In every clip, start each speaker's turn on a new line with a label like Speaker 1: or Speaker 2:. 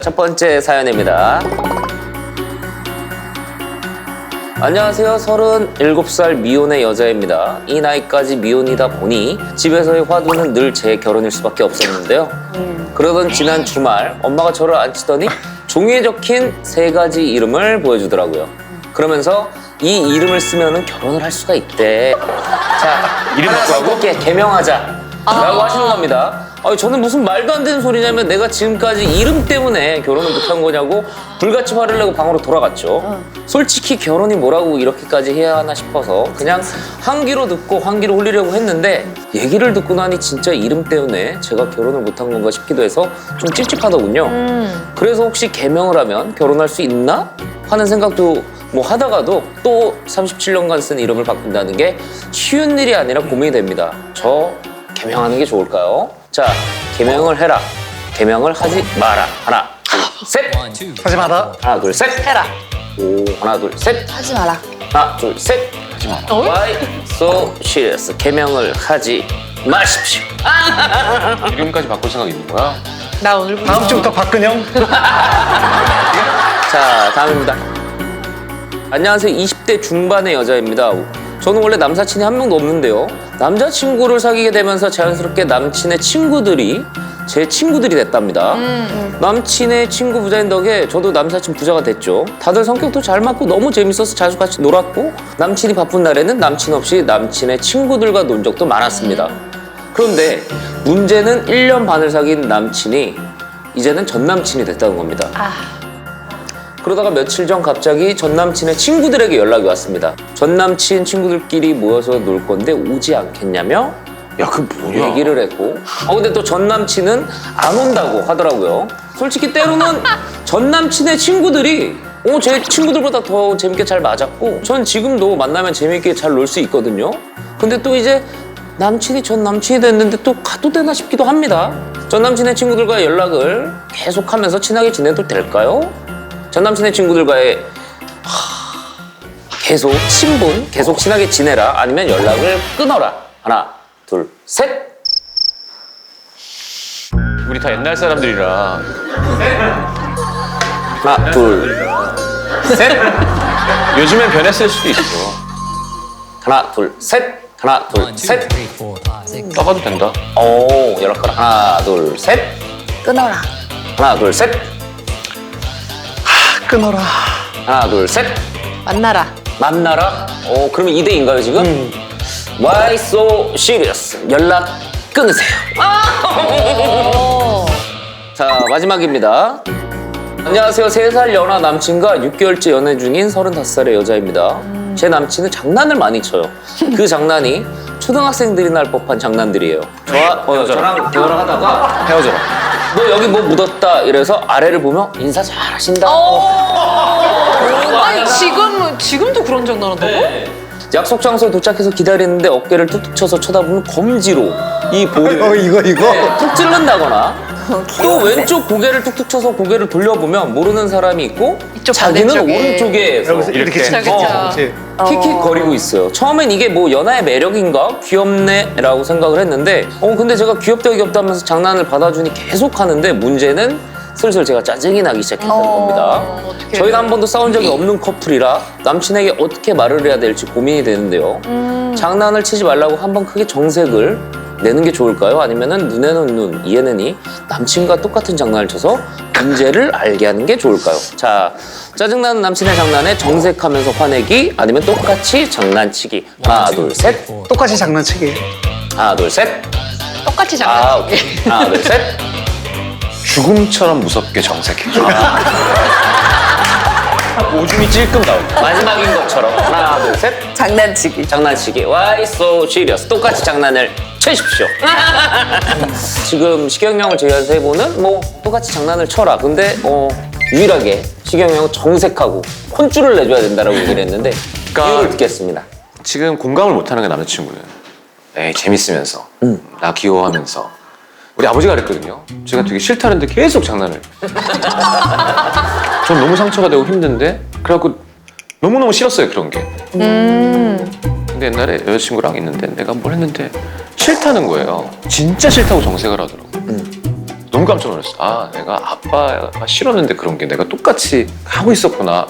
Speaker 1: 첫 번째 사연입니다. 안녕하세요. 37살 미혼의 여자입니다. 이 나이까지 미혼이다 보니 집에서의 화두는 늘 제 결혼일 수밖에 없었는데요. 그러던 지난 주말 엄마가 저를 앉히더니 종이에 적힌 3가지 이름을 보여주더라고요. 그러면서 이 이름을 쓰면 결혼을 할 수가 있대. 자,
Speaker 2: 이름
Speaker 1: 하나
Speaker 2: 바꾸라고?
Speaker 1: 선택해 개명하자 라고 하시는 겁니다. 저는 무슨 말도 안 되는 소리냐면 내가 지금까지 이름 때문에 결혼을 못한 거냐고 불같이 화를 내고 방으로 돌아갔죠. 솔직히 결혼이 뭐라고 이렇게까지 해야 하나 싶어서 그냥 한 귀로 듣고 한 귀로 홀리려고 했는데 얘기를 듣고 나니 진짜 이름 때문에 제가 결혼을 못한 건가 싶기도 해서 좀 찝찝하더군요. 그래서 혹시 개명을 하면 결혼할 수 있나 하는 생각도 뭐 하다가도 또 37년간 쓴 이름을 바꾼다는 게 쉬운 일이 아니라 고민이 됩니다. 저 개명하는 게 좋을까요? 자, 개명을 해라. 개명을 하지 마라. 하나, 둘, 셋.
Speaker 2: 하지 마라.
Speaker 1: 하나, 둘, 셋.
Speaker 3: 해라.
Speaker 1: 오, 하나, 둘, 셋.
Speaker 3: 하지 마라.
Speaker 1: 하나, 둘, 셋.
Speaker 2: 하지 마라.
Speaker 1: Why so serious? 개명을 하지 마십시오.
Speaker 2: 이름까지 바꿀 생각 있는 거야?
Speaker 3: 나 오늘부터
Speaker 4: 다음 주부터 박근영.
Speaker 1: 자, 다음입니다. 안녕하세요. 20대 중반의 여자입니다. 저는 원래 남사친이 한 명도 없는데요. 남자친구를 사귀게 되면서 자연스럽게 남친의 친구들이 제 친구들이 됐답니다. 남친의 친구 부자인 덕에 저도 남사친 부자가 됐죠. 다들 성격도 잘 맞고 너무 재밌어서 자주 같이 놀았고 남친이 바쁜 날에는 남친 없이 남친의 친구들과 논 적도 많았습니다. 그런데 문제는 1년 반을 사귄 남친이 이제는 전 남친이 됐다는 겁니다. 그러다가 며칠 전 갑자기 전 남친의 친구들에게 연락이 왔습니다. 전 남친 친구들끼리 모여서 놀 건데 오지 않겠냐며
Speaker 2: 야, 그 뭐야?
Speaker 1: 얘기를 했고 근데 또 전 남친은 안 온다고 하더라고요. 솔직히 때로는 전 남친의 친구들이 제 친구들보다 더 재밌게 잘 맞았고 전 지금도 만나면 재밌게 잘 놀 수 있거든요. 근데 또 이제 남친이 전 남친이 됐는데 또 가도 되나 싶기도 합니다. 전 남친의 친구들과의 연락을 계속하면서 친하게 지내도 될까요? 전 남친의 친구들과의 계속 친분, 계속 친하게 지내라 아니면 연락을 끊어라. 하나, 둘, 셋.
Speaker 2: 우리 다 옛날 사람들이라.
Speaker 1: 하나, 둘, 셋.
Speaker 2: 요즘엔 변했을 수도 있어.
Speaker 1: 하나, 둘, 셋. 하나, 둘, 셋.
Speaker 2: 떠가도 된다.
Speaker 1: 오, 연락하라. 하나, 둘, 셋.
Speaker 3: 끊어라.
Speaker 1: 하나, 둘, 셋.
Speaker 4: 끊어라.
Speaker 1: 하나, 둘, 셋.
Speaker 3: 만나라.
Speaker 1: 만나라. 그러면 2대인가요, 지금? Why so serious? 연락 끊으세요. 자, 마지막입니다. 안녕하세요. 3살 연하 남친과 6개월째 연애 중인 35살의 여자입니다. 제 남친은 장난을 많이 쳐요. 그 장난이 초등학생들이 날 법한 장난들이에요. 저랑 대화를 하다가
Speaker 2: 헤어져라.
Speaker 1: 너 여기 뭐 묻었다 이래서 아래를 보며 인사 잘하신다.
Speaker 3: 아니 지금도 그런 장난한다고?
Speaker 1: 약속 장소에 도착해서 기다리는데 어깨를 툭툭 쳐서 쳐다보면 검지로 이 볼을
Speaker 4: 이거.
Speaker 1: 툭 찔른다거나 또 왼쪽 고개를 툭툭 쳐서 고개를 돌려보면 모르는 사람이 있고
Speaker 3: 이쪽
Speaker 1: 자기는
Speaker 3: 반대쪽에.
Speaker 1: 오른쪽에
Speaker 4: 여기서 이렇게
Speaker 3: 그쵸,
Speaker 4: 치고.
Speaker 3: 그쵸.
Speaker 4: 그렇지.
Speaker 1: 킥킥거리고 있어요. 처음엔 이게 뭐 연하의 매력인가? 귀엽네라고 생각을 했는데 근데 제가 귀엽다 하면서 장난을 받아주니 계속 하는데 문제는 슬슬 제가 짜증이 나기 시작했다는 겁니다.
Speaker 3: 어떡해.
Speaker 1: 저희는 한 번도 싸운 적이 없는 커플이라 남친에게 어떻게 말을 해야 될지 고민이 되는데요. 장난을 치지 말라고 한번 크게 정색을 내는 게 좋을까요? 아니면은 눈에는 눈, 이에는 이 남친과 똑같은 장난을 쳐서 문제를 알게 하는 게 좋을까요? 자, 짜증나는 남친의 장난에 정색하면서 화내기 아니면 똑같이 장난치기. 하나, 둘, 셋.
Speaker 4: 똑같이 장난치기.
Speaker 1: 하나, 둘, 셋.
Speaker 3: 똑같이 장난.
Speaker 1: 오케이. 하나, 둘, 셋.
Speaker 2: 죽음처럼 무섭게 정색해. 오줌이 찔끔 나온다.
Speaker 1: 마지막인 것처럼. 하나, 둘, 셋.
Speaker 3: 장난치기.
Speaker 1: 장난치기. Why so serious? 똑같이 장난을 치십시오. 지금 식경영을 제외한 3분은 뭐 똑같이 장난을 쳐라. 근데 유일하게 식경영은 정색하고 혼쭐을 내줘야 된다라고 얘기를 했는데
Speaker 2: 그러니까
Speaker 1: 이유를 듣겠습니다.
Speaker 2: 지금 공감을 못하는 게 남자친구는. 에이, 재밌으면서. 나 귀여워하면서. 우리 아버지가 그랬거든요. 제가 되게 싫다는데 계속 장난을. 전 너무 상처가 되고 힘든데 그래갖고 너무너무 싫었어요, 그런 게. 근데 옛날에 여자친구랑 있는데 내가 뭘 했는데 싫다는 거예요. 진짜 싫다고 정색을 하더라고. 너무 깜짝 놀랐어. 아, 내가 아빠가 싫었는데 그런 게 내가 똑같이 하고 있었구나.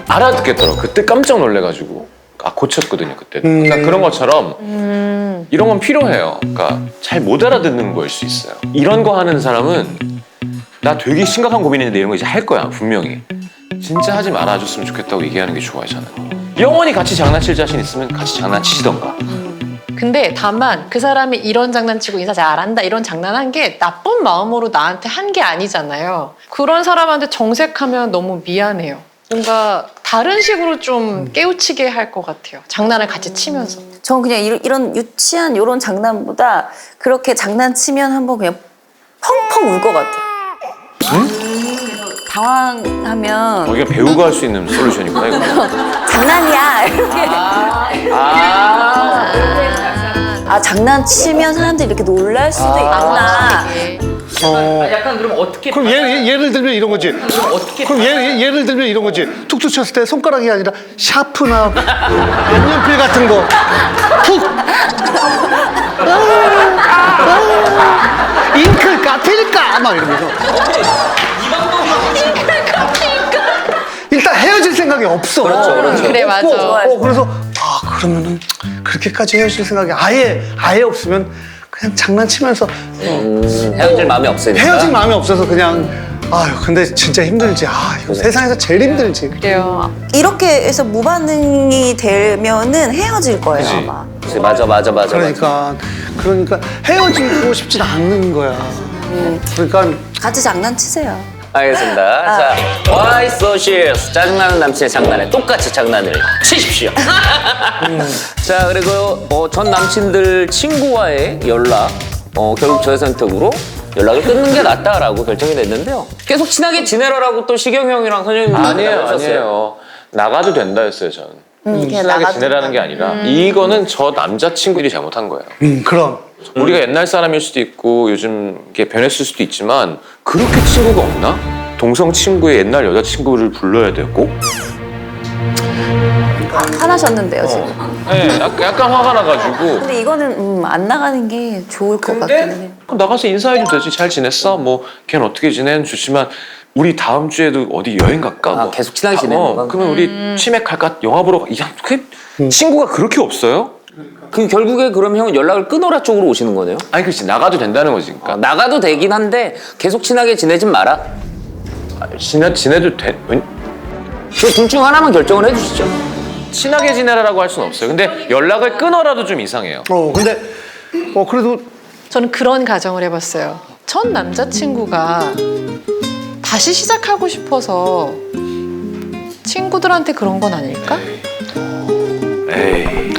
Speaker 2: 알아듣겠더라고. 그때 깜짝 놀래가지고. 아, 고쳤거든요, 그때. 그러니까 그런 것처럼 이런 건 필요해요. 그러니까 잘 못 알아듣는 거일 수 있어요. 이런 거 하는 사람은 나 되게 심각한 고민인데 이런 거 이제 할 거야, 분명히. 진짜 하지 말아줬으면 좋겠다고 얘기하는 게 좋아요, 저는. 영원히 같이 장난칠 자신 있으면 같이 장난치시던가.
Speaker 3: 근데 다만 그 사람이 이런 장난치고 인사 잘한다 이런 장난한 게 나쁜 마음으로 나한테 한 게 아니잖아요. 그런 사람한테 정색하면 너무 미안해요. 뭔가 다른 식으로 좀 깨우치게 할 것 같아요. 장난을 같이 치면서.
Speaker 5: 저는 그냥 이런 유치한 이런 장난보다 그렇게 장난치면 한번 그냥 펑펑 울 것 같아요. 당황하면
Speaker 2: 이게 배우가 할 수 있는 솔루션이구나, 이거.
Speaker 5: 장난이야 이렇게. 아 장난치면 사람들이 이렇게 놀랄 수도 있구나.
Speaker 1: 약간 그럼 어떻게
Speaker 4: 그럼 예를 들면 이런 거지. 그럼 예를 들면 이런 거지. 툭툭 쳤을 때 손가락이 아니라 샤프나 양념필 같은 거 툭. 잉클까 필까 막 이러면서. 일단 헤어질 생각이 없어.
Speaker 1: 그렇죠.
Speaker 3: 그래 맞아.
Speaker 4: 그래서 그러면은 그렇게까지 헤어질 생각이 아예 없으면 그냥 장난치면서
Speaker 1: 헤어질 마음이 없으니까.
Speaker 4: 헤어질 마음이 없어서 그냥 아유 근데 진짜 힘들지. 이거 세상에서 제일 힘들지.
Speaker 3: 그래요.
Speaker 5: 이렇게 해서 무반응이 되면은 헤어질 거예요
Speaker 2: 그치.
Speaker 5: 아마.
Speaker 1: 그치, 맞아.
Speaker 4: 그러니까 헤어지고 싶진 않는 거야. 그러니까
Speaker 5: 같이 장난치세요.
Speaker 1: 알겠습니다. 자, why so serious? 짜증나는 남친의 장난에 똑같이 장난을 치십시오. 자, 그리고 전 남친들 친구와의 연락, 결국 저의 선택으로 연락을 끊는 게 낫다라고 결정이 됐는데요. 계속 친하게 지내라라고 또 시경 형이랑 선생님이
Speaker 2: 아니에요. 나가도 된다 했어요, 저는. 친하게
Speaker 5: 나가도
Speaker 2: 지내라는 게 아니라 이거는 저 남자친구들이 잘못한 거예요.
Speaker 4: 그럼
Speaker 2: 우리가 옛날 사람일 수도 있고 요즘 이게 변했을 수도 있지만 그렇게 친구가 없나? 동성 친구의 옛날 여자친구를 불러야 되고?
Speaker 5: 화나셨는데요 지금.
Speaker 2: 네, 약간 화가 나가지고
Speaker 5: 근데 이거는 안 나가는 게 좋을 것 같기는 해요.
Speaker 2: 나가서 인사해도 되지. 잘 지냈어? 뭐 걔는 어떻게 지내는 좋지만 우리 다음 주에도 어디 여행 갈까? 뭐.
Speaker 1: 계속 친하게 지내는 건가?
Speaker 2: 그러면 우리 치맥 갈까? 영화 보러 가? 친구가 그렇게 없어요?
Speaker 1: 그 결국에 그럼 형은 연락을 끊어라 쪽으로 오시는 거네요?
Speaker 2: 아니 그렇지 나가도 된다는 거지. 그러니까
Speaker 1: 나가도 되긴 한데 계속 친하게 지내진 마라.
Speaker 2: 지내도 돼?
Speaker 1: 둘 중 하나만 결정을 해주시죠.
Speaker 2: 친하게 지내라고 할 수는 없어요. 근데 연락을 끊어라도 좀 이상해요.
Speaker 4: 근데 그래도
Speaker 3: 저는 그런 가정을 해봤어요. 전 남자친구가 다시 시작하고 싶어서 친구들한테 그런 건 아닐까?
Speaker 2: 에이.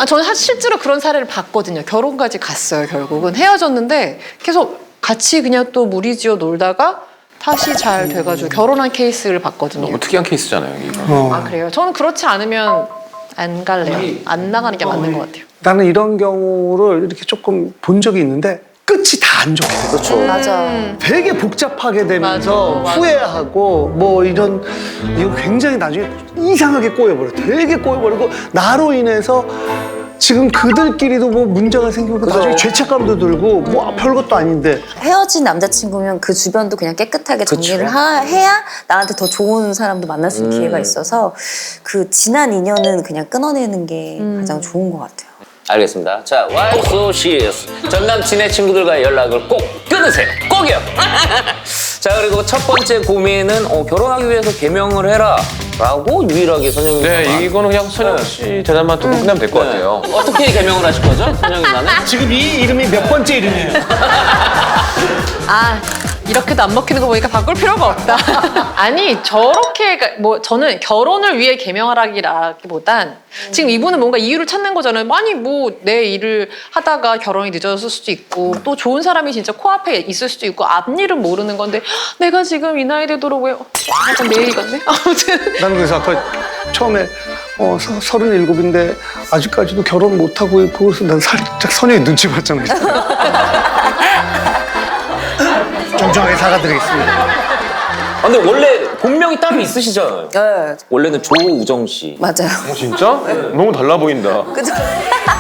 Speaker 3: 저는 실제로 그런 사례를 봤거든요. 결혼까지 갔어요. 결국은 헤어졌는데 계속 같이 그냥 또 무리지어 놀다가 다시 잘 돼가지고 결혼한 케이스를 봤거든요.
Speaker 2: 너무 특이한 케이스잖아요, 이거.
Speaker 3: 아 그래요? 저는 그렇지 않으면 안 갈래요. 안 나가는 게 맞는 것 같아요.
Speaker 4: 나는 이런 경우를 이렇게 조금 본 적이 있는데 끝이 다 안 좋게 돼.
Speaker 1: 그렇죠.
Speaker 5: 맞아.
Speaker 4: 되게 복잡하게 되면서
Speaker 3: 맞아.
Speaker 4: 후회하고 뭐 이거 굉장히 나중에 이상하게 꼬여버려. 되게 꼬여버리고 나로 인해서 지금 그들끼리도 뭐 문제가 생기고 나중에 죄책감도 들고 뭐 별것도 아닌데
Speaker 5: 헤어진 남자친구면 그 주변도 그냥 깨끗하게 정리를 해야 나한테 더 좋은 사람도 만날 수 있는 기회가 있어서 그 지난 인연은 그냥 끊어내는 게 가장 좋은 것 같아요.
Speaker 1: 알겠습니다. 자, why so serious? 전 남친의 친구들과의 연락을 꼭 끊으세요. 꼭이요. 자, 그리고 첫 번째 고민은 결혼하기 위해서 개명을 해라 라고 유일하게 선영이
Speaker 2: 네, 이거는 그냥 선영 씨 대답만 듣고 끝나면 될 것 같아요.
Speaker 1: 어떻게 개명을 하실 거죠? 선영이 나는?
Speaker 4: 지금 이 이름이 몇 번째 이름이에요?
Speaker 3: 아 이렇게도 안 먹히는 거 보니까 바꿀 필요가 없다. 아니 저렇게 뭐 저는 결혼을 위해 개명하라기보단 지금 이분은 뭔가 이유를 찾는 거잖아요. 아니 뭐 내 일을 하다가 결혼이 늦어졌을 수도 있고 또 좋은 사람이 진짜 코앞에 있을 수도 있고 앞일은 모르는 건데 내가 지금 이 나이 되도록 왜 약간 내일 같네. 아무튼
Speaker 4: 나는 그래서 아까 처음에 37인데 아직까지도 결혼 못하고 있고 그래서 난 살짝 선영이 눈치 봤잖아. 정중하게 사과드리겠습니다.
Speaker 1: 근데 원래 본명이 따로 있으시잖아요.
Speaker 5: 네,
Speaker 1: 원래는 조우정 씨.
Speaker 5: 맞아요.
Speaker 2: 진짜? 너무 달라 보인다.
Speaker 5: 그죠?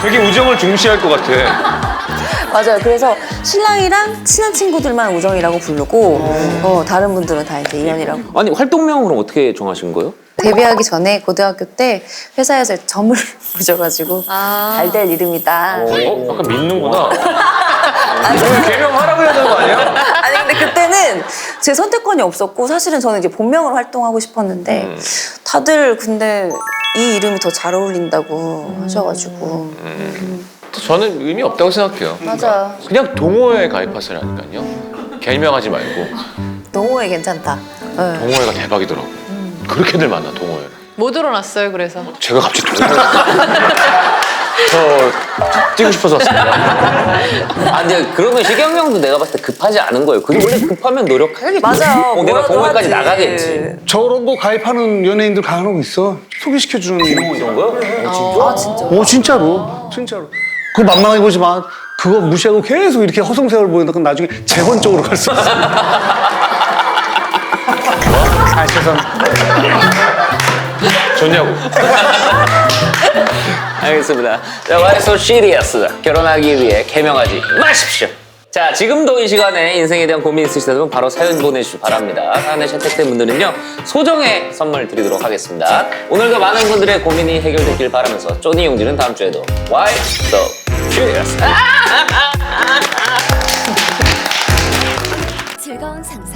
Speaker 2: 되게 우정을 중시할 것 같아.
Speaker 5: 맞아요. 그래서 신랑이랑 친한 친구들만 우정이라고 부르고 다른 분들은 다 이제 이현이라고.
Speaker 1: 아니 활동명은 어떻게 정하신 거예요?
Speaker 5: 데뷔하기 전에 고등학교 때 회사에서 점을 부셔가지고 잘 될 이름이다.
Speaker 2: 약간 믿는구나. 이거 개명하라고 해야 되는 거 아니야?
Speaker 5: 아니 근데 그때는 제 선택권이 없었고 사실은 저는 이제 본명으로 활동하고 싶었는데 다들 근데 이 이름이 더 잘 어울린다고 하셔가지고
Speaker 2: 저는 의미 없다고 생각해요.
Speaker 5: 맞아.
Speaker 2: 그냥 동호회에 가입하시라니까요. 개명하지 말고
Speaker 5: 동호회 괜찮다. 네.
Speaker 2: 동호회가 대박이더라고. 그렇게들 많아 동호회를.
Speaker 3: 못 들어놨어요, 그래서.
Speaker 2: 제가 갑자기 동호회 저 뛰고 싶어서 왔습니다.
Speaker 1: 아 근데 그러면 희경형도 내가 봤을 때 급하지 않은 거예요. 그게 원래 급하면 노력하겠지.
Speaker 5: 맞아요.
Speaker 1: 내가
Speaker 5: 뭐라도
Speaker 1: 동호회까지
Speaker 5: 하지.
Speaker 1: 나가겠지.
Speaker 4: 저런 거 가입하는 연예인들 간혹 있어. 소개시켜주는
Speaker 1: 이런 거요?
Speaker 5: 아 진짜.
Speaker 4: 진짜로. 진짜로. 그거 만만하게 보지 마. 그거 무시하고 계속 이렇게 허송세월 보이다가 나중에 재혼 쪽으로 갈 수 있어. 죄송합니다.
Speaker 2: 좋냐고.
Speaker 1: 알겠습니다. 자, Why so serious? 결혼하기 위해 개명하지 마십시오. 자, 지금도 이 시간에 인생에 대한 고민 있으시다면 바로 사연 보내주시기 바랍니다. 사연에 채택된 분들은요, 소정의 선물 드리도록 하겠습니다. 오늘도 많은 분들의 고민이 해결되길 바라면서 쪼니 용지는 다음 주에도 Why so serious?
Speaker 6: 즐거운 상상